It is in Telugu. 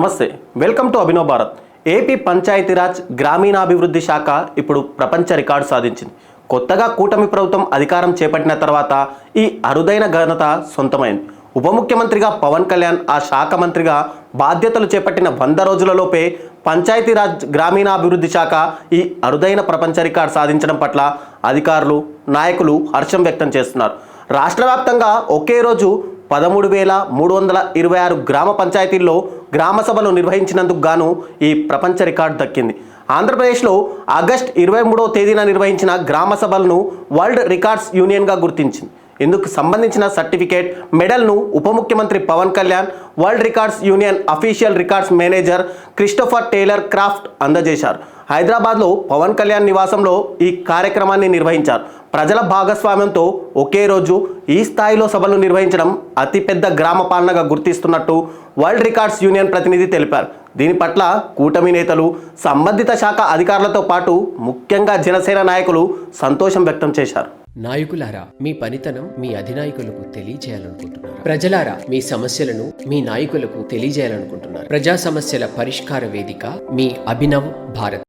నమస్తే, welcome to Abhinav Bharat. AP Panchayati Raj గ్రామీణాభివృద్ధి శాఖ ఇప్పుడు ప్రపంచ రికార్డు సాధించింది. కొత్తగా కూటమి ప్రభుత్వం అధికారం చేపట్టిన తర్వాత ఈ అరుదైన ఘనత సొంతమైంది. ఉప ముఖ్యమంత్రిగా పవన్ కళ్యాణ్, ఆ శాఖ మంత్రిగా బాధ్యతలు చేపట్టిన 100 రోజులలోపే పంచాయతీరాజ్ గ్రామీణాభివృద్ధి శాఖ ఈ అరుదైన ప్రపంచ రికార్డు సాధించడం పట్ల అధికారులు, నాయకులు హర్షం వ్యక్తం చేస్తున్నారు. రాష్ట్ర వ్యాప్తంగా ఒకే రోజు 13,326 గ్రామ పంచాయతీల్లో గ్రామ సభలు నిర్వహించినందుకు గాను ఈ ప్రపంచ రికార్డు దక్కింది. ఆంధ్రప్రదేశ్లో ఆగస్టు 23వ తేదీన నిర్వహించిన గ్రామ సభలను వరల్డ్ రికార్డ్స్ యూనియన్గా గుర్తించింది. ఇందుకు సంబంధించిన సర్టిఫికేట్, మెడల్ను ఉప ముఖ్యమంత్రి Pawan Kalyan world records union official records manager Christopher Taylor Craft అందజేశారు. హైదరాబాద్లో పవన్ కళ్యాణ్ నివాసంలో ఈ కార్యక్రమాన్ని నిర్వహించారు. ప్రజల భాగస్వామ్యంతో ఒకే రోజు ఈ స్థాయిలో సభలు నిర్వహించడం అతిపెద్ద గ్రామ పాలనగా గుర్తిస్తున్నట్టు వరల్డ్ రికార్డ్స్ యూనియన్ ప్రతినిధి తెలిపారు. దీని పట్ల కూటమి నేతలు, సంబంధిత శాఖ అధికారులతో పాటు ముఖ్యంగా జనసేన నాయకులు సంతోషం వ్యక్తం చేశారు. నాయకులారా, మీ పనితనం మీ అధినాయకులకు తెలియజేయాలనుకుంటున్నారు. ప్రజలారా, మీ సమస్యలను మీ నాయకులకు తెలియజేయాలనుకుంటున్నారు. ప్రజా సమస్యల పరిష్కార వేదిక మీ అభినవ్ భారత్.